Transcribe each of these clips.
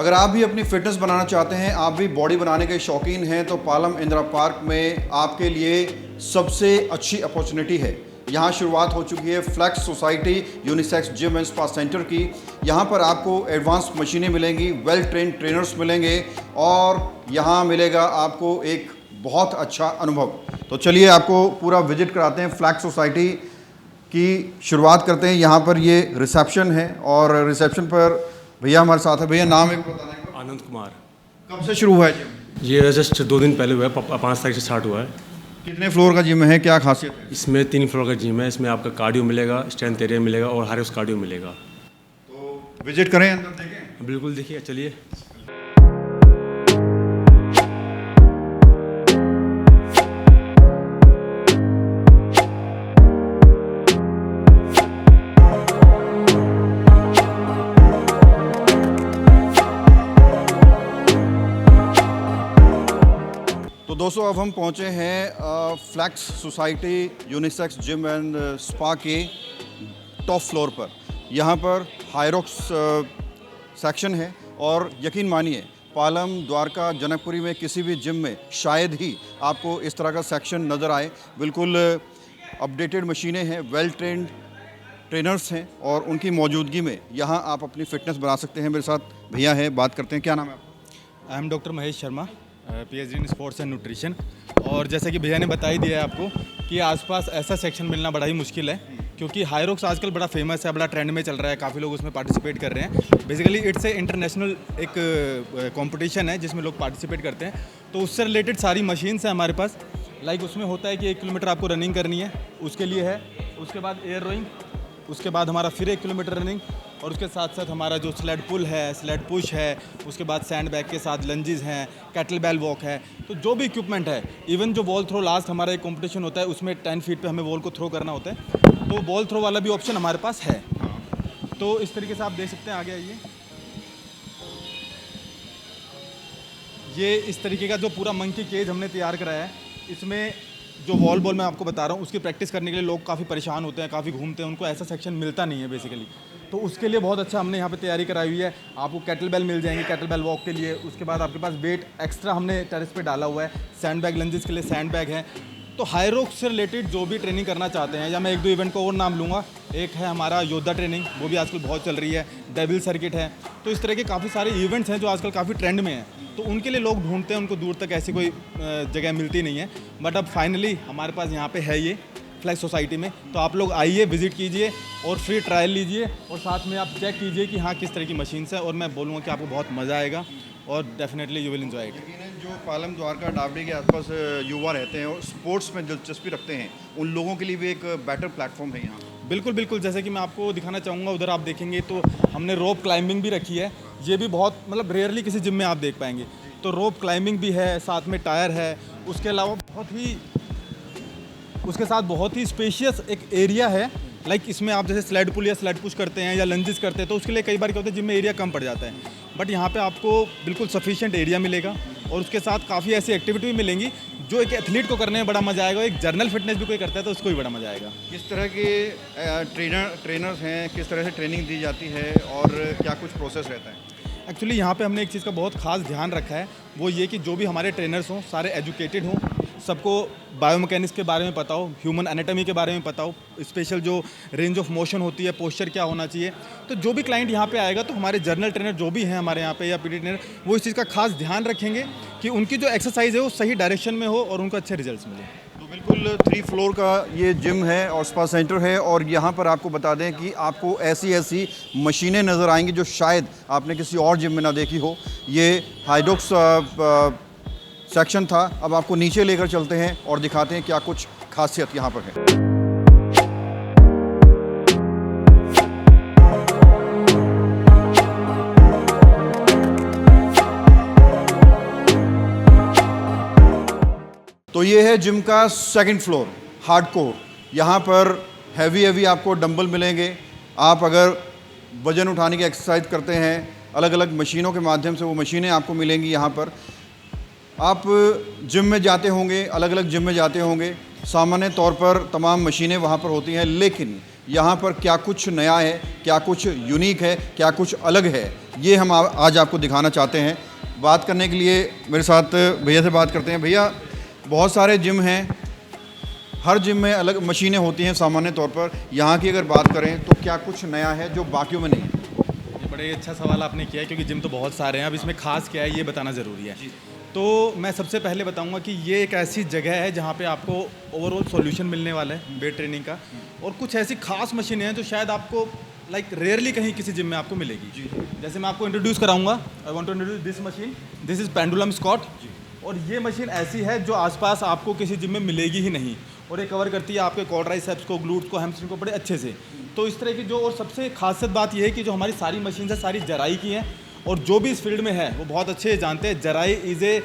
अगर आप भी अपनी फिटनेस बनाना चाहते हैं, आप भी बॉडी बनाने के शौकीन हैं, तो पालम इंदिरा पार्क में आपके लिए सबसे अच्छी अपॉर्चुनिटी है। यहाँ शुरुआत हो चुकी है flex society unisex gym and spa centre की। यहाँ पर आपको एडवांस मशीनें मिलेंगी, वेल ट्रेन ट्रेनर्स मिलेंगे और यहाँ मिलेगा आपको एक बहुत अच्छा अनुभव। तो चलिए आपको पूरा विजिट कराते हैं। फ्लैक्स सोसाइटी की शुरुआत करते हैं। यहाँ पर ये रिसेप्शन है और रिसेप्शन पर भैया हमारे साथ है। भैया नाम एक बताना है? आनंद कुमार। कब से शुरू हुआ है जिम? ये जस्ट 2 दिन पहले हुआ है, 5 तारीख से स्टार्ट हुआ है। कितने फ्लोर का जिम है, क्या खासियत है? इसमें 3 फ्लोर का जिम है। इसमें आपका कार्डियो मिलेगा, स्ट्रेंथ एरिया मिलेगा और हाई रिस्क कार्डियो मिलेगा। तो विजिट करें, अंदर देखें। बिल्कुल देखिए, चलिए। तो दोस्तों अब हम पहुंचे हैं flex society unisex gym and spa के टॉप फ्लोर पर। यहाँ पर हायरॉक्स सेक्शन है और यकीन मानिए पालम, द्वारका, जनकपुरी में किसी भी जिम में शायद ही आपको इस तरह का सेक्शन नज़र आए। बिल्कुल अपडेटेड मशीनें हैं, वेल ट्रेंड ट्रेनर्स हैं और उनकी मौजूदगी में यहाँ आप अपनी फ़िटनेस बना सकते हैं। मेरे साथ भैया हैं, बात करते हैं। क्या नाम है आपका? I am doctor Mahesh Sharma, PhD in sports and nutrition. और जैसा कि भैया ने बता ही दिया है आपको कि आसपास ऐसा सेक्शन मिलना बड़ा ही मुश्किल है, क्योंकि हायरॉक्स आजकल बड़ा फेमस है, बड़ा ट्रेंड में चल रहा है, काफ़ी लोग उसमें पार्टिसिपेट कर रहे हैं। बेसिकली इट्स ए इंटरनेशनल एक कंपटीशन है जिसमें लोग पार्टिसिपेट करते हैं। तो उससे रिलेटेड सारी मशीन्स हैं हमारे पास। लाइक उसमें होता है कि 1 किलोमीटर आपको रनिंग करनी है, उसके लिए है। उसके बाद एयर रोइंग, उसके बाद हमारा फिर 1 किलोमीटर रनिंग, और उसके साथ साथ हमारा जो स्लेड पुल है, स्लेड पुश है, उसके बाद सैंड बैग के साथ लंजेस हैं, कैटल बेल वॉक है। तो जो भी इक्विपमेंट है, इवन जो वॉल थ्रो, लास्ट हमारा एक कंपटीशन होता है उसमें 10 फीट पे हमें वॉल को थ्रो करना होता है, तो वॉल थ्रो वाला भी ऑप्शन हमारे पास है। तो इस तरीके से आप देख सकते हैं। आगे आइए। ये इस तरीके का जो पूरा मंकी केज हमने तैयार कराया है, इसमें जो वॉल बॉल मैं आपको बता रहा हूँ उसकी प्रैक्टिस करने के लिए लोग काफ़ी परेशान होते हैं, काफ़ी घूमते हैं, उनको ऐसा सेक्शन मिलता नहीं है बेसिकली। तो उसके लिए बहुत अच्छा हमने यहाँ पे तैयारी कराई हुई है। आपको कैटल बेल मिल जाएंगे कैटल बेल वॉक के लिए। उसके बाद आपके पास वेट एक्स्ट्रा हमने टेरेस पे डाला हुआ है। सैंड बैग लंजेस के लिए सैंड बैग है। तो हायरॉक्स से रिलेटेड जो भी ट्रेनिंग करना चाहते हैं, या मैं 1-2 इवेंट को और नाम लूँगा। एक है हमारा योद्धा ट्रेनिंग, वो भी आजकल बहुत चल रही है। डेविल सर्किट है। तो इस तरह के काफ़ी सारे इवेंट्स हैं जो आजकल काफ़ी ट्रेंड में हैं। तो उनके लिए लोग ढूंढते हैं, उनको दूर तक ऐसी कोई जगह मिलती नहीं है। बट अब फाइनली हमारे पास यहाँ पे है ये फ्लैक्स सोसाइटी में। तो आप लोग आइए, विजिट कीजिए और फ्री ट्रायल लीजिए और साथ में आप चेक कीजिए कि हाँ किस तरह की मशीन्स है। और मैं बोलूँगा कि आपको बहुत मज़ा आएगा और definitely you will enjoy it. जो पालम, द्वारका, डाबडी के आसपास युवा रहते हैं और स्पोर्ट्स में दिलचस्पी रखते हैं, उन लोगों के लिए भी एक बेटर प्लेटफॉर्म है यहाँ। बिल्कुल बिल्कुल, जैसे कि मैं आपको दिखाना चाहूँगा, उधर आप देखेंगे तो हमने रोप क्लाइंबिंग भी रखी है। ये भी बहुत मतलब रेयरली किसी जिम में आप देख पाएंगे। तो रोप क्लाइंबिंग भी है, साथ में टायर है। उसके अलावा उसके साथ बहुत ही स्पेशियस एक एरिया है। लाइक इसमें आप जैसे स्लेड पुल या स्लेड पुश करते हैं या लंजेस करते हैं, तो उसके लिए कई बार क्या होता है जिम में एरिया कम पड़ जाता है। बट यहाँ पे आपको बिल्कुल सफिशिएंट एरिया मिलेगा और उसके साथ काफ़ी ऐसी एक्टिविटी भी मिलेंगी जो एक एथलीट को करने में बड़ा मज़ा आएगा। एक जर्नल फिटनेस भी कोई करता है तो उसको भी बड़ा मज़ा आएगा। किस तरह के ट्रेनर्स हैं, किस तरह से ट्रेनिंग दी जाती है और क्या कुछ प्रोसेस रहता है? एक्चुअली यहाँ पे हमने एक चीज़ का बहुत खास ध्यान रखा है, वो ये कि जो भी हमारे ट्रेनर्स हों सारे एजुकेटेड हों, सबको बायोमैकेनिक्स के बारे में पता हो, ह्यूमन एनाटॉमी के बारे में पता हो, स्पेशल जो रेंज ऑफ मोशन होती है, पोस्चर क्या होना चाहिए। तो जो भी क्लाइंट यहाँ पे आएगा तो हमारे जर्नल ट्रेनर जो भी हैं हमारे यहाँ पे या पीटी ट्रेनर, वो इस चीज़ का खास ध्यान रखेंगे कि उनकी जो एक्सरसाइज है वो सही डायरेक्शन में हो और उनको अच्छे रिजल्ट्स मिले। तो बिल्कुल 3 फ्लोर का ये जिम है और स्पा सेंटर है और यहाँ पर आपको बता दें कि आपको ऐसी मशीनें नज़र आएंगी जो शायद आपने किसी और जिम में ना देखी हो। ये हाइड्रोक्स सेक्शन था। अब आपको नीचे लेकर चलते हैं और दिखाते हैं क्या कुछ खासियत यहाँ पर है। तो ये है जिम का 2nd फ्लोर, हार्डकोर। यहाँ पर हैवी आपको डंबल मिलेंगे। आप अगर वज़न उठाने की एक्सरसाइज करते हैं, अलग अलग मशीनों के माध्यम से वो मशीनें आपको मिलेंगी। यहाँ पर आप जिम में जाते होंगे, अलग अलग जिम में जाते होंगे, सामान्य तौर पर तमाम मशीनें वहाँ पर होती हैं, लेकिन यहाँ पर क्या कुछ नया है, क्या कुछ यूनिक है, क्या कुछ अलग है, ये हम आज आपको दिखाना चाहते हैं। बात करने के लिए मेरे साथ भैया से बात करते हैं। भैया, बहुत सारे जिम हैं, हर जिम में अलग मशीनें होती हैं सामान्य तौर पर, यहाँ की अगर बात करें तो क्या कुछ नया है जो बाकियों में नहीं है? ये बड़े अच्छा सवाल आपने किया है, क्योंकि जिम तो बहुत सारे हैं, अब इसमें खास क्या है ये बताना ज़रूरी है। तो मैं सबसे पहले बताऊंगा कि ये एक ऐसी जगह है जहाँ पे आपको ओवरऑल सॉल्यूशन मिलने वाला है वेट ट्रेनिंग का, और कुछ ऐसी खास मशीनें हैं जो शायद आपको रेयरली कहीं किसी जिम में आपको मिलेगी। जैसे मैं आपको इंट्रोड्यूस कराऊंगा, I want to introduce this machine, this is pendulum squat. और ये मशीन ऐसी है जो आसपास आपको किसी जिम में मिलेगी ही नहीं, और ये कवर करती है आपके क्वाड्राइसेप्स को, ग्लूट्स को, हैमस्ट्रिंग को बड़े अच्छे से। तो इस तरह की जो, और सबसे खासियत बात यह है कि जो हमारी सारी मशीन है सारी जराई की हैं, और जो भी इस फील्ड में है वो बहुत अच्छे जानते हैं। जराई is a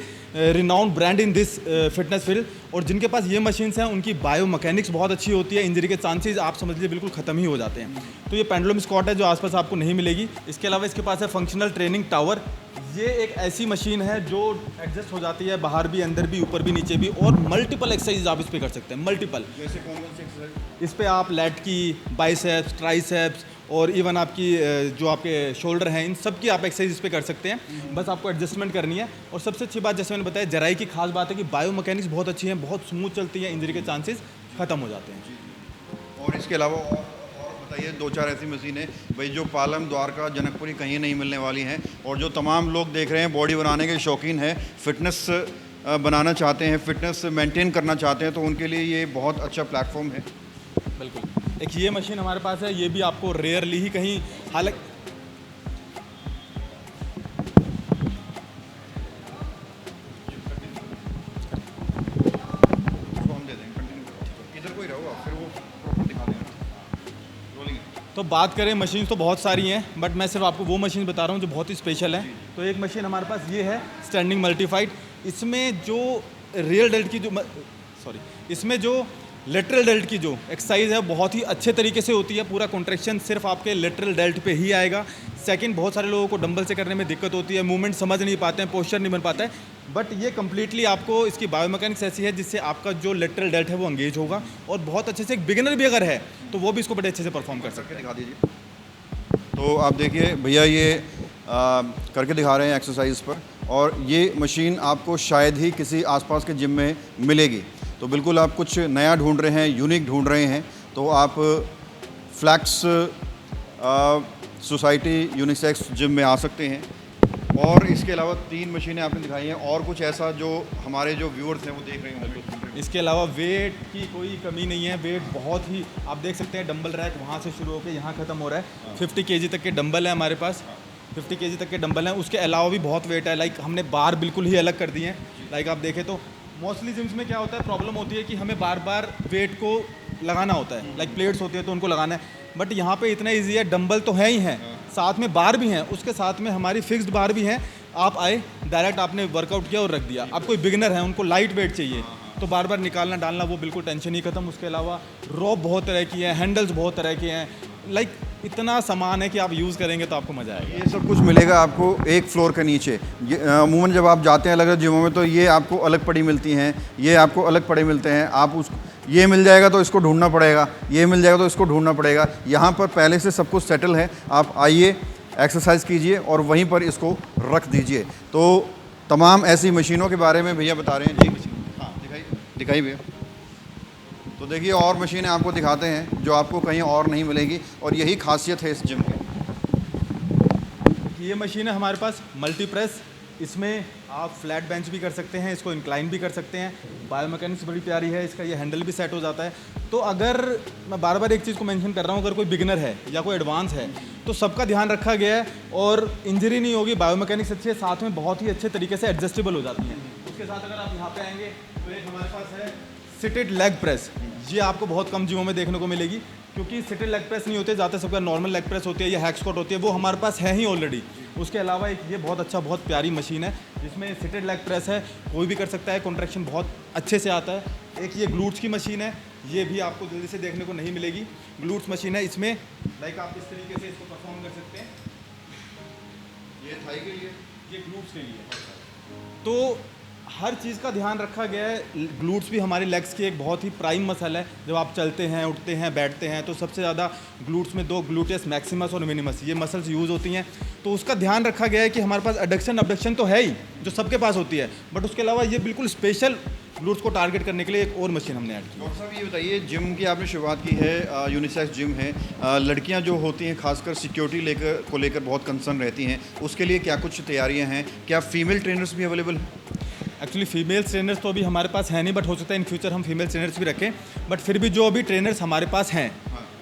renowned brand in this fitness field, और जिनके पास ये मशीन्स हैं उनकी बायो मैकेनिक्स बहुत अच्छी होती है, इंजरी के चांसेस आप समझ लीजिए बिल्कुल ख़त्म ही हो जाते हैं। तो ये पेंडुलम स्क्वाट है जो आसपास आपको नहीं मिलेगी। इसके अलावा इसके पास है फंक्शनल ट्रेनिंग टावर। ये एक ऐसी मशीन है जो एडजस्ट हो जाती है बाहर भी, अंदर भी, ऊपर भी, नीचे भी, और मल्टीपल एक्सरसाइज आप इस पर कर सकते हैं, मल्टीपल। जैसे कौन कौन सी एक्सरसाइज? इस पर आप लैट की, बाइसेप्स, ट्राइसेप्स, और इवन आपकी जो आपके शोल्डर हैं, इन सब की आप एक्सरसाइज इस पे कर सकते हैं। बस आपको एडजस्टमेंट करनी है। और सबसे अच्छी बात, जैसे मैंने बताया, जराई की खास बात है कि बायो मैकेनिक्स बहुत अच्छी हैं, बहुत स्मूथ चलती है, इंजरी के चांसेस ख़त्म हो जाते हैं। और इसके अलावा और बताइए, 2-4 ऐसी मशीनें भाई जो पालम, द्वारका, जनकपुरी कहीं नहीं मिलने वाली हैं, और जो तमाम लोग देख रहे हैं बॉडी बनाने के शौकीन हैं, फिटनेस बनाना चाहते हैं, फिटनेस मेंटेन करना चाहते हैं, तो उनके लिए ये बहुत अच्छा प्लेटफॉर्म है। बिल्कुल। एक ये मशीन हमारे पास है, ये भी आपको रेयरली ही कहीं, हालांकि हम दे देंगे, कंटिन्यू इधर कोई रहो आप, फिर वो प्रॉपर दिखा देंगे ना, रोलिंग। तो बात करें, मशीन तो बहुत सारी हैं, बट मैं सिर्फ आपको वो मशीन बता रहा हूँ जो बहुत ही स्पेशल है। तो एक मशीन हमारे पास ये है, स्टैंडिंग मल्टीफाइड। इसमें जो रियल डेल्ट की जो इसमें जो लेटरल डेल्ट की जो एक्सरसाइज है बहुत ही अच्छे तरीके से होती है। पूरा कॉन्ट्रैक्शन सिर्फ आपके लेटरल डेल्ट पे ही आएगा। सेकंड, बहुत सारे लोगों को डंबल से करने में दिक्कत होती है, मूवमेंट समझ नहीं पाते हैं, पोस्चर नहीं बन पाता है, बट ये कम्प्लीटली आपको, इसकी बायोमैकेनिक्स ऐसी है जिससे आपका जो लेटरल डेल्ट है वो एंगेज होगा, और बहुत अच्छे से, एक बिगिनर भी अगर है तो वो भी इसको बड़े अच्छे से परफॉर्म कर सकते हैं। दिखा दीजिए। तो आप देखिए भैया, ये करके दिखा रहे हैं एक्सरसाइज पर, और ये मशीन आपको शायद ही किसी आसपास के जिम में मिलेगी। तो बिल्कुल आप कुछ नया ढूंढ रहे हैं, यूनिक ढूंढ रहे हैं, तो आप फ्लैक्स सोसाइटी यूनिसेक्स जिम में आ सकते हैं। और इसके अलावा 3 मशीनें आपने दिखाई हैं, और कुछ ऐसा जो हमारे जो व्यूअर्स हैं वो देख रहे होंगे? इसके अलावा वेट की कोई कमी नहीं है। वेट बहुत ही, आप देख सकते हैं, डंबल रैक वहाँ से शुरू होकर यहाँ ख़त्म हो रहा है। 50 kg तक के डंबल है हमारे पास, 50 kg तक के डंबल हैं। उसके अलावा भी बहुत वेट है, लाइक हमने बार बिल्कुल ही अलग कर दिए हैं। लाइक आप देखें तो मोस्टली जिम्स में क्या होता है, प्रॉब्लम होती है कि हमें बार बार वेट को लगाना होता है, लाइक प्लेट्स होती है तो उनको लगाना है, बट यहाँ पे इतना इजी है, डंबल तो है ही हैं, साथ में बार भी हैं, उसके साथ में हमारी फिक्स्ड बार भी हैं। आप आए, डायरेक्ट आपने वर्कआउट किया और रख दिया। आप कोई बिगिनर है, उनको लाइट वेट चाहिए, तो बार बार निकालना डालना वो बिल्कुल टेंशन ही खत्म। उसके अलावा रोप बहुत तरह की है, हैंडल्स बहुत तरह के हैं, लाइक इतना सामान है कि आप यूज़ करेंगे तो आपको मज़ा आएगा। ये सब कुछ मिलेगा आपको एक फ्लोर के नीचे। अमूमन जब आप जाते हैं अलग अलग जिमों में तो ये आपको अलग पड़ी मिलती हैं, ये आपको अलग पड़े मिलते हैं। आप उस, ये मिल जाएगा तो इसको ढूंढना पड़ेगा, ये मिल जाएगा तो इसको ढूंढना पड़ेगा। यहाँ पर पहले से सब कुछ सेटल है, आप आइए, एक्सरसाइज कीजिए और वहीं पर इसको रख दीजिए। तो तमाम ऐसी मशीनों के बारे में भैया बता रहे हैं। जी हाँ, दिखाइए भैया। तो देखिए, और मशीनें आपको दिखाते हैं जो आपको कहीं और नहीं मिलेगी, और यही खासियत है इस जिम की। ये मशीन है हमारे पास मल्टी प्रेस। इसमें आप फ्लैट बेंच भी कर सकते हैं, इसको इंक्लाइन भी कर सकते हैं। बायोमैकेनिक्स बड़ी प्यारी है, इसका ये हैंडल भी सेट हो जाता है। तो अगर मैं बार बार एक चीज़ को मेंशन कर रहा हूँ, अगर कोई बिगिनर है या कोई एडवांस है तो सबका ध्यान रखा गया है, और इंजरी नहीं होगी, बायोमैकेनिक्स अच्छी है, साथ में बहुत ही अच्छे तरीके से एडजस्टेबल हो जाती हैं। उसके साथ अगर आप यहाँ पे आएंगे तो एक हमारे पास है सिटेड लेग प्रेस। ये आपको बहुत कम जिमों में देखने को मिलेगी, क्योंकि सिटेड लेग प्रेस नहीं होते, ज़्यादा सबका नॉर्मल लेग प्रेस होती है या हैक स्क्वाट होती है, वो हमारे पास है ही ऑलरेडी। उसके अलावा एक ये बहुत अच्छा, बहुत प्यारी मशीन है जिसमें सिटेड लेग प्रेस है, कोई भी कर सकता है, कॉन्ट्रैक्शन बहुत अच्छे से आता है। एक ये ग्लूट्स की मशीन है, ये भी आपको जल्दी से देखने को नहीं मिलेगी। ग्लूट्स मशीन है, इसमें लाइक आप इस तरीके से इसको परफॉर्म कर सकते हैं। ये थाई के लिए, ये ग्लूट्स के लिए। तो हर चीज़ का ध्यान रखा गया है। ग्लूट्स भी हमारे लेग्स की एक बहुत ही प्राइम मसल है। जब आप चलते हैं, उठते हैं, बैठते हैं तो सबसे ज़्यादा ग्लूट्स में दो ग्लूटेस मैक्सिमस और मिनिमस ये मसल्स यूज़ होती हैं। तो उसका ध्यान रखा गया है कि हमारे पास एडक्शन अबडक्शन तो है ही जो सबके पास होती है, बट उसके अलावा ये बिल्कुल स्पेशल ग्लूट्स को टारगेट करने के लिए एक और मशीन हमने ऐड की। डॉक्टर साहब ये बताइए, जिम की आपने शुरुआत की है, यूनिसेक्स जिम है, लड़कियां जो होती हैं खासकर सिक्योरिटी को लेकर बहुत कंसर्न रहती हैं, उसके लिए क्या कुछ तैयारियां हैं? क्या फीमेल ट्रेनर्स भी अवेलेबल हैं? एक्चुअली फीमेल ट्रेनर्स तो अभी हमारे पास है नहीं, बट हो सकता है इन फ्यूचर हम फीमेल ट्रेनर्स भी रखें। बट फिर भी जो अभी ट्रेनर्स हमारे पास हैं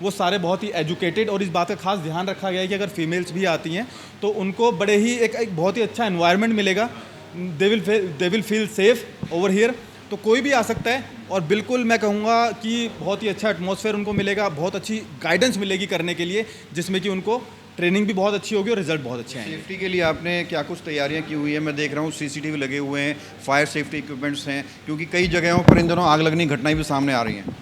वो सारे बहुत ही एजुकेटेड, और इस बात का खास ध्यान रखा गया है कि अगर फीमेल्स भी आती हैं तो उनको बड़े ही एक बहुत ही अच्छा एनवायरनमेंट मिलेगा। They will feel safe over here. तो कोई भी आ सकता है, और बिल्कुल मैं कहूँगा कि बहुत ही अच्छा एटमॉस्फेयर उनको मिलेगा, बहुत अच्छी गाइडेंस मिलेगी करने के लिए, जिसमें कि उनको ट्रेनिंग भी बहुत अच्छी होगी और रिजल्ट बहुत अच्छे आएंगे। सेफ्टी के लिए आपने क्या कुछ तैयारियां की हुई है? मैं देख रहा हूँ सीसीटीवी लगे हुए हैं, फायर सेफ्टी इक्विपमेंट्स हैं, क्योंकि कई जगहों पर इन दिनों आग लगने की घटनाएं भी सामने आ रही हैं।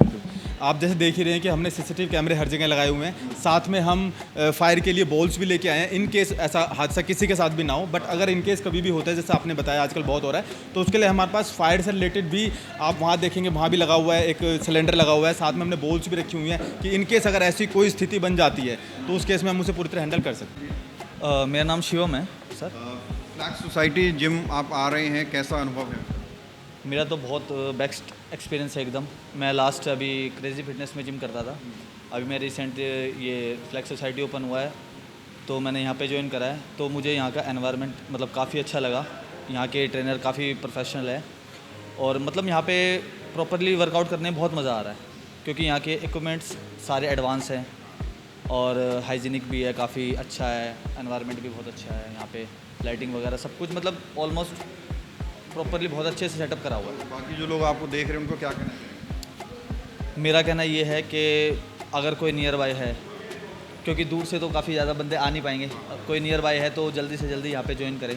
आप जैसे देख ही रहे हैं कि हमने सीसीटीवी कैमरे हर जगह लगाए हुए हैं। साथ में हम फायर के लिए बॉल्स भी लेके आए हैं, इन केस ऐसा हादसा किसी के साथ भी ना हो। बट अगर इन केस कभी भी होता है, जैसे आपने बताया आजकल बहुत हो रहा है, तो उसके लिए हमारे पास फायर से रिलेटेड भी आप वहाँ देखेंगे, वहाँ भी लगा हुआ है, एक सिलेंडर लगा हुआ है। साथ में हमने बॉल्स भी रखी हुई हैं कि इन केस अगर ऐसी कोई स्थिति बन जाती है तो उस केस में हम उसे पूरी तरह हैंडल कर सकते हैं। मेरा नाम शिवम है सर। फ्लैक्स सोसाइटी जिम आप आ रहे हैं, कैसा अनुभव है? मेरा तो बहुत बेस्ट एक्सपीरियंस है एकदम। मैं लास्ट अभी क्रेजी फिटनेस में जिम करता था, अभी मैं रिसेंट ये फ्लैक्स सोसाइटी ओपन हुआ है तो मैंने यहाँ पे ज्वाइन करा है। तो मुझे यहाँ का एनवायरनमेंट मतलब काफ़ी अच्छा लगा। यहाँ के ट्रेनर काफ़ी प्रोफेशनल है, और मतलब यहाँ पे प्रॉपरली वर्कआउट करने में बहुत मज़ा आ रहा है, क्योंकि यहाँ के इक्विपमेंट्स सारे एडवांस हैं और हाइजीनिक भी है, काफ़ी अच्छा है। एनवायरनमेंट भी बहुत अच्छा है यहाँ पे, लाइटिंग वगैरह सब कुछ मतलब ऑलमोस्ट प्रॉपरली बहुत अच्छे से सेटअप करा हुआ है। बाकी जो लोग आपको देख रहे हैं उनको क्या कहना चाहिए? मेरा कहना ये है कि अगर कोई नियर बाय है, क्योंकि दूर से तो काफ़ी ज़्यादा बंदे आ नहीं पाएंगे, कोई नियर बाय है तो जल्दी से जल्दी यहाँ पे ज्वाइन करें,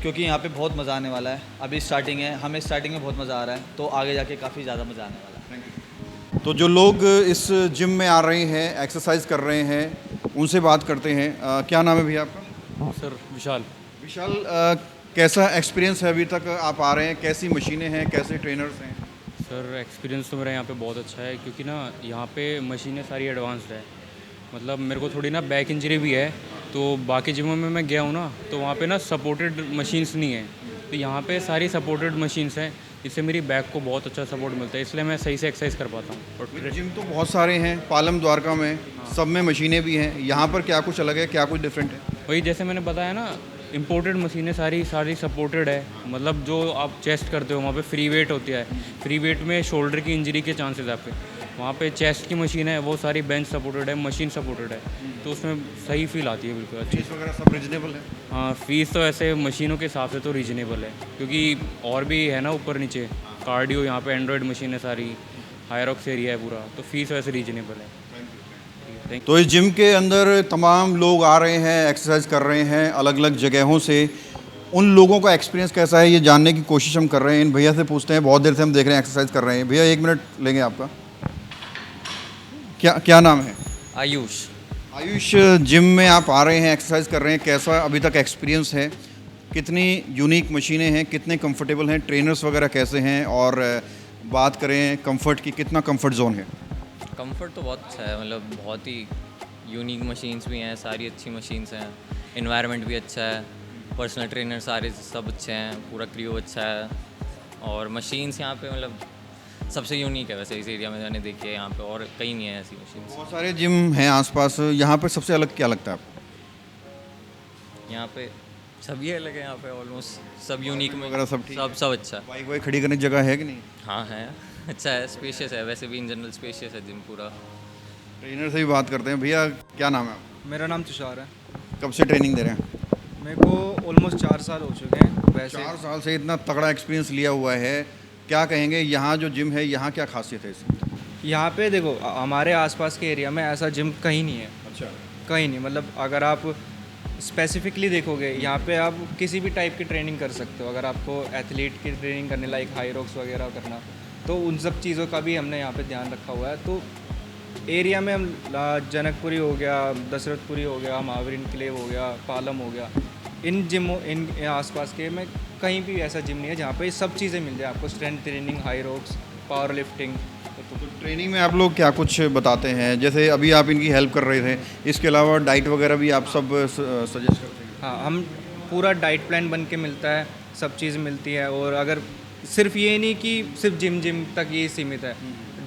क्योंकि यहाँ पे बहुत मज़ा आने वाला है। अभी स्टार्टिंग है, हमें स्टार्टिंग में बहुत मज़ा आ रहा है, तो आगे जाके काफ़ी ज़्यादा मज़ा आने वाला है। तो जो लोग इस जिम में आ रहे हैं, एक्सरसाइज कर रहे हैं, उनसे बात करते हैं। क्या नाम है भैया आपका? सर विशाल। विशाल, कैसा एक्सपीरियंस है अभी तक आप आ रहे हैं? कैसी मशीनें हैं, कैसे ट्रेनर्स हैं? सर एक्सपीरियंस तो मेरा यहाँ पे बहुत अच्छा है, क्योंकि ना यहाँ पे मशीनें सारी एडवांस्ड है। मतलब मेरे को थोड़ी ना बैक इंजरी भी है, तो बाकी जिमों में मैं गया हूँ ना, तो वहाँ पे ना सपोर्टेड मशीन्स नहीं है, तो यहाँ पे सारी सपोर्टेड मशीन्स हैं, जिससे मेरी बैक को बहुत अच्छा सपोर्ट मिलता है, इसलिए मैं सही से एक्सरसाइज कर पाता हूँ। और जिम तो बहुत सारे हैं, पालम द्वारका में, सब में मशीनें भी हैं। यहाँ पर क्या कुछ अलग है, क्या कुछ डिफरेंट है? वही जैसे मैंने बताया ना, इंपोर्टेड मशीनें सारी सपोर्टेड है। मतलब जो आप चेस्ट करते हो वहाँ पे फ्री वेट होती है, फ्री वेट में शोल्डर की इंजरी के चांसेस है आपके। वहाँ पे चेस्ट की मशीन है, वो सारी बेंच सपोर्टेड है, मशीन सपोर्टेड है, तो उसमें सही फील आती है बिल्कुल अच्छी। फीस वगैरह सब रिजनेबल है? हाँ, फीस तो ऐसे मशीनों के हिसाब से तो रीजनेबल है, क्योंकि और भी है ना ऊपर नीचे, कार्डियो यहाँ पे एंड्रॉयड मशीन है सारी, हायरॉक्स एरिया है पूरा, तो फीस वैसे रीजनेबल है। तो इस जिम के अंदर तमाम लोग आ रहे हैं, एक्सरसाइज कर रहे हैं अलग अलग जगहों से। उन लोगों का एक्सपीरियंस कैसा है ये जानने की कोशिश हम कर रहे हैं। इन भैया से पूछते हैं, बहुत देर से हम देख रहे हैं एक्सरसाइज कर रहे हैं। भैया 1 मिनट लेंगे आपका। क्या नाम है? आयुष। आयुष, जिम में आप आ रहे हैं, एक्सरसाइज कर रहे हैं, कैसा अभी तक एक्सपीरियंस है? कितनी यूनिक मशीनें हैं, कितने कंफर्टेबल हैं, ट्रेनर्स वगैरह कैसे हैं, और बात करें कंफर्ट की, कितना कंफर्ट जोन है? कंफर्ट तो बहुत अच्छा है, मतलब बहुत ही यूनिक मशीन्स भी हैं, सारी अच्छी मशीन्स हैं, इन्वायरमेंट भी अच्छा है, पर्सनल ट्रेनर सारे सब अच्छे हैं, पूरा क्रू अच्छा है, और मशीन्स यहाँ पे मतलब सबसे यूनिक है वैसे इस एरिया में मैंने देखी है, यहाँ पे और कहीं नहीं है ऐसी मशीन्स। बहुत सारे जिम हैं आसपास, यहाँ पर सबसे अलग क्या लगता है आपको? यहाँ पे सभी अलग है, यहाँ पे ऑलमोस्ट सब यूनिक में वगैरह सब ठीक सब अच्छा है। बाइक वाइक खड़ी करने की जगह है कि नहीं? हाँ है, अच्छा है, स्पेशियस है, वैसे भी इन जनरल स्पेशियस है जिम पूरा। ट्रेनर से भी बात करते हैं। भैया क्या नाम है आपका? मेरा नाम तुषार है। कब से ट्रेनिंग दे रहे हैं? मेरे को ऑलमोस्ट 4 साल हो चुके हैं वैसे। 4 साल से इतना तगड़ा एक्सपीरियंस लिया हुआ है, क्या कहेंगे यहाँ जो जिम है यहाँ क्या खासियत है इसकी? यहाँ पे देखो हमारे आसपास के एरिया में ऐसा जिम कहीं नहीं है। अच्छा। कहीं नहीं, मतलब अगर आप स्पेसिफिकली देखोगे यहाँ पे आप किसी भी टाइप की ट्रेनिंग कर सकते हो। अगर आपको एथलीट की ट्रेनिंग करने लाइक हाई रॉक्स वगैरह करना, तो उन सब चीज़ों का भी हमने यहाँ पे ध्यान रखा हुआ है। तो एरिया में हम जनकपुरी हो गया, दशरथपुरी हो गया, महावीर इनक्लेव हो गया, पालम हो गया, इन जिमों इन आसपास के में कहीं भी ऐसा जिम नहीं है जहाँ पे ये सब चीज़ें मिल जाए आपको, strength training, high rocks, power lifting. तो ट्रेनिंग में आप लोग क्या कुछ बताते हैं? जैसे अभी आप इनकी हेल्प कर रहे थे, इसके अलावा डाइट वगैरह भी आप सब सजेस्ट करते हैं? हाँ, हम पूरा डाइट प्लान बन के मिलता है, सब चीज़ मिलती है। और अगर सिर्फ ये नहीं कि सिर्फ जिम तक ये सीमित है,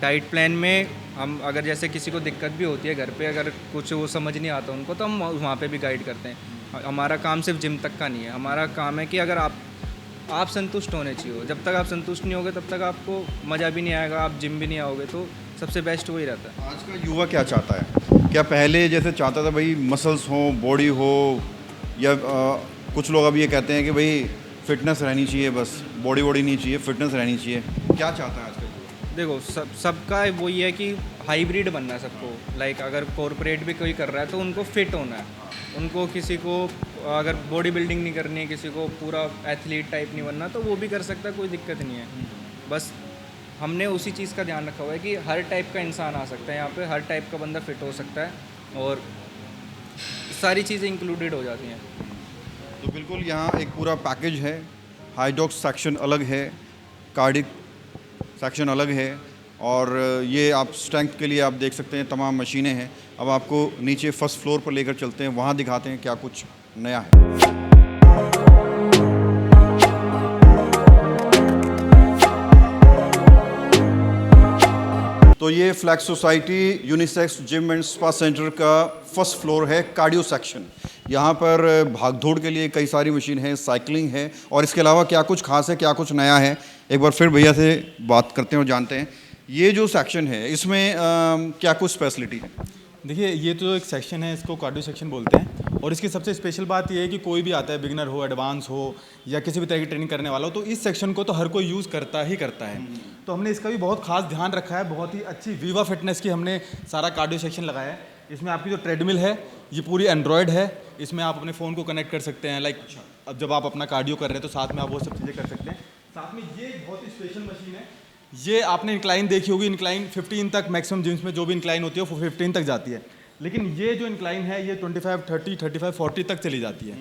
डाइट प्लान में हम अगर जैसे किसी को दिक्कत भी होती है घर पे, अगर कुछ वो समझ नहीं आता उनको, तो हम वहाँ पे भी गाइड करते हैं। हमारा काम सिर्फ जिम तक का नहीं है, हमारा काम है कि अगर आप संतुष्ट होने चाहिए। जब तक आप संतुष्ट नहीं होगे तब तक आपको मज़ा भी नहीं आएगा, आप जिम भी नहीं आओगे। तो सबसे बेस्ट वही रहता है। आज का युवा क्या चाहता है? क्या पहले जैसे चाहता था भाई मसल्स हो, बॉडी हो, या कुछ लोग अब ये कहते हैं कि भाई फिटनेस रहनी चाहिए, बस बॉडी नहीं चाहिए, फिटनेस रहनी चाहिए? क्या चाहता है आज का युवा? देखो, सबका वही है कि हाइब्रिड बनना है सबको। लाइक अगर कॉरपोरेट भी कोई कर रहा है तो उनको फिट होना है, उनको किसी को अगर बॉडी बिल्डिंग नहीं करनी है, किसी को पूरा एथलीट टाइप नहीं बनना, तो वो भी कर सकता है, कोई दिक्कत नहीं है। बस हमने उसी चीज़ का ध्यान रखा हुआ है कि हर टाइप का इंसान आ सकता है यहाँ पे, हर टाइप का बंदा फिट हो सकता है और सारी चीज़ें इंक्लूडेड हो जाती हैं। तो बिल्कुल यहाँ एक पूरा पैकेज है। हाइडॉक्स सेक्शन अलग है, कार्डिक सेक्शन अलग है, और ये आप स्ट्रेंथ के लिए आप देख सकते हैं तमाम मशीनें हैं। अब आपको नीचे फर्स्ट फ्लोर पर लेकर चलते हैं, वहाँ दिखाते हैं क्या कुछ नया है। तो ये flex society unisex gym and spa centre का फर्स्ट फ्लोर है, कार्डियो सेक्शन। यहाँ पर भागदौड़ के लिए कई सारी मशीन है, साइकिलिंग है, और इसके अलावा क्या कुछ खास है, क्या कुछ नया है, एक बार फिर भैया से बात करते हैं और जानते हैं। ये जो सेक्शन है इसमें क्या कुछ स्पेशलिटी है? देखिए, ये तो एक सेक्शन है, इसको कार्डियो सेक्शन बोलते हैं। और इसकी सबसे स्पेशल बात ये है कि कोई भी आता है, बिगिनर हो, एडवांस हो, या किसी भी तरह की ट्रेनिंग करने वाला हो, तो इस सेक्शन को तो हर कोई यूज़ करता है। तो हमने इसका भी बहुत खास ध्यान रखा है। बहुत ही अच्छी वीवा फिटनेस की हमने सारा कार्डियो सेक्शन लगाया है। इसमें आपकी जो ट्रेडमिल है ये पूरी एंड्रॉयड है, इसमें आप अपने फ़ोन को कनेक्ट कर सकते हैं। लाइक अब जब आप अपना कार्डियो कर रहे हैं तो साथ में आप वो सब चीज़ें कर सकते हैं। साथ में ये एक बहुत ही स्पेशल मशीन है। ये आपने इंक्लाइन देखी होगी, इंक्लाइन 15 तक मैक्सिमम जिम्स में जो भी इंक्लाइन होती है वो 15 तक जाती है, लेकिन ये जो इंक्लाइन है ये 25, 30, 35, 40 तक चली जाती है।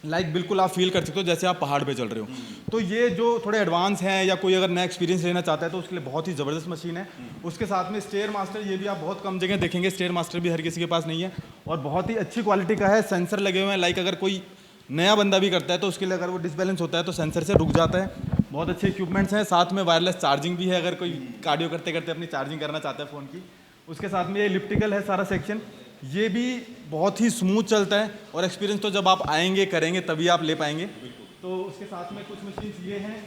लाइक बिल्कुल आप फील कर सकते हो जैसे आप पहाड़ पे चल रहे हो। तो ये जो थोड़े एडवांस हैं या कोई अगर नया एक्सपीरियंस लेना चाहता है तो उसके लिए बहुत ही ज़बरदस्त मशीन है। उसके साथ में स्टेयर मास्टर, ये भी आप बहुत कम जगह देखेंगे, स्टेयर मास्टर भी हर किसी के पास नहीं है, और बहुत ही अच्छी क्वालिटी का है। सेंसर लगे हुए हैं, लाइक अगर कोई नया बंदा भी करता है तो उसके लिए अगर वो डिसबैलेंस होता है तो सेंसर से रुक जाता है। बहुत अच्छे इक्विपमेंट्स हैं, साथ में वायरलेस चार्जिंग भी है, अगर कोई कार्डियो करते करते अपनी चार्जिंग करना चाहता है फ़ोन की। उसके साथ में ये इलिप्टिकल है सारा सेक्शन, ये भी बहुत ही स्मूथ चलता है, और एक्सपीरियंस तो जब आप आएंगे करेंगे तभी आप ले पाएंगे। तो उसके साथ में कुछ मशीन्स ये हैं,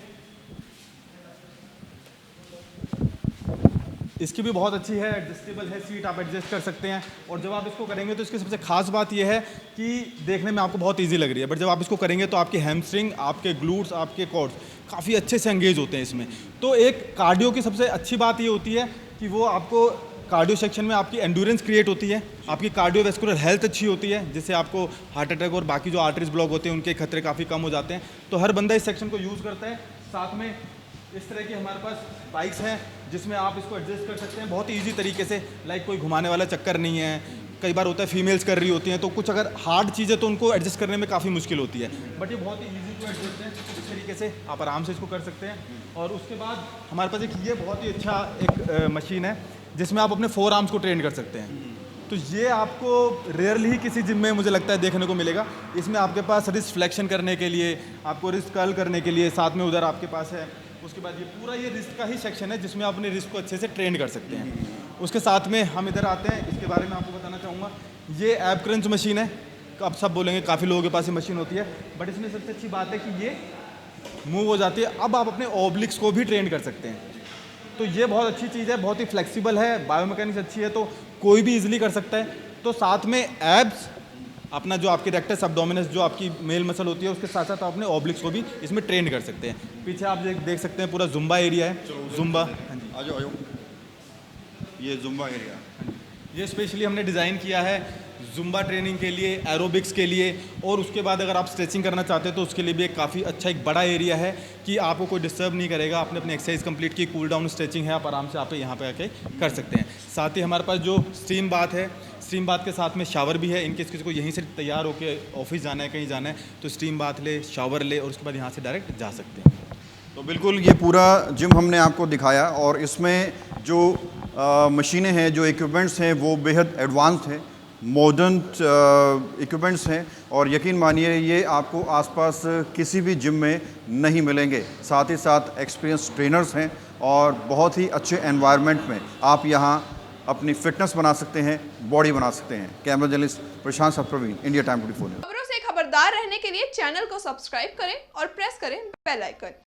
इसकी भी बहुत अच्छी है, एडजस्टेबल है, सीट आप एडजस्ट कर सकते हैं। और जब आप इसको करेंगे तो इसकी सबसे खास बात यह है कि देखने में आपको बहुत इजी लग रही है, बट जब आप इसको करेंगे तो आपके हैमस्ट्रिंग, आपके ग्लूट्स, आपके कोर्स काफ़ी अच्छे से एंगेज होते हैं इसमें। तो एक कार्डियो की सबसे अच्छी बात ये होती है कि वो आपको कार्डियो सेक्शन में आपकी एंड्योरेंस क्रिएट होती है, आपकी कार्डियोवैस्कुलर हेल्थ अच्छी होती है, जिससे आपको हार्ट अटैक और बाकी जो आर्टरीज ब्लॉक होते हैं उनके खतरे काफ़ी कम हो जाते हैं। तो हर बंदा इस सेक्शन को यूज़ करता है। साथ में इस तरह की हमारे पास बाइक्स हैं जिसमें आप इसको एडजस्ट कर सकते हैं बहुत ही ईजी तरीके से। लाइक कोई घुमाने वाला चक्कर नहीं है। कई बार होता है फीमेल्स कर रही होती हैं तो कुछ अगर हार्ड चीज़ें तो उनको एडजस्ट करने में काफ़ी मुश्किल होती है, बट ये बहुत ही ईजी टू एडजस्ट है। इस तरीके से आप आराम से इसको कर सकते हैं। और उसके बाद हमारे पास एक ये बहुत ही अच्छा एक मशीन है जिसमें आप अपने 4 आर्म्स को ट्रेन कर सकते हैं। तो ये आपको रेयरली ही किसी जिम में मुझे लगता है देखने को मिलेगा। इसमें आपके पास रिस्ट फ्लेक्शन करने के लिए, आपको रिस्ट कर्ल करने के लिए, साथ में उधर आपके पास है। उसके बाद ये पूरा ये रिस्ट का ही सेक्शन है जिसमें आप अपने रिस्ट को अच्छे से ट्रेन कर सकते हैं। उसके साथ में हम इधर आते हैं, इसके बारे में आपको बताना चाहूँगा। ये एब क्रंच मशीन है। अब सब बोलेंगे काफ़ी लोगों के पास ये मशीन होती है, बट इसमें सबसे अच्छी बात है कि ये मूव हो जाती है। अब आप अपने ऑब्लिक्स को भी ट्रेन कर सकते हैं। तो ये बहुत अच्छी चीज़ है, बहुत ही फ्लेक्सिबल है, बायोमैकेनिक्स अच्छी है, तो कोई भी इजीली कर सकता है। तो साथ में एब्स, अपना जो आपकी रेक्टस एब्डोमिनस जो आपकी मेल मसल होती है, उसके साथ साथ आप अपने ऑब्लिक्स को भी इसमें ट्रेन कर सकते हैं। पीछे आप देख सकते हैं पूरा जुम्बा एरिया है। जुम्बा, हाँ जी, आ जाओ। ये जुम्बा एरिया, ये स्पेशली हमने डिज़ाइन किया है जुम्बा ट्रेनिंग के लिए, एरोबिक्स के लिए, और उसके बाद अगर आप स्ट्रेचिंग करना चाहते हैं तो उसके लिए भी एक काफ़ी अच्छा एक बड़ा एरिया है कि आपको कोई डिस्टर्ब नहीं करेगा। आपने अपनी एक्सरसाइज कंप्लीट की, कूल डाउन स्ट्रेचिंग है, आप आराम से आप यहाँ पे आके कर सकते हैं। साथ ही हमारे पास जो स्टीम बाथ है, स्टीम बाथ के साथ में शावर भी है। इनकेस किसी को यहीं से तैयार होकर ऑफिस जाना है, कहीं जाना है, तो स्टीम बाथ ले, शावर ले और उसके बाद यहाँ से डायरेक्ट जा सकते हैं। तो बिल्कुल ये पूरा जिम हमने आपको दिखाया और इसमें जो मशीनें हैं, जो इक्विपमेंट्स हैं वो बेहद एडवांस्ड हैं, मॉडर्न इक्विपमेंट्स हैं और यकीन मानिए ये आपको आसपास किसी भी जिम में नहीं मिलेंगे। साथ ही साथ एक्सपीरियंस ट्रेनर्स हैं और बहुत ही अच्छे एनवायरनमेंट में आप यहाँ अपनी फिटनेस बना सकते हैं, बॉडी बना सकते हैं। कैमरा जर्नलिस्ट प्रशांत प्रवीण, इंडिया टाइम 24 न्यूज़। खबरों से खबरदार रहने के लिए चैनल को सब्सक्राइब करें और प्रेस करें बेल आइकन।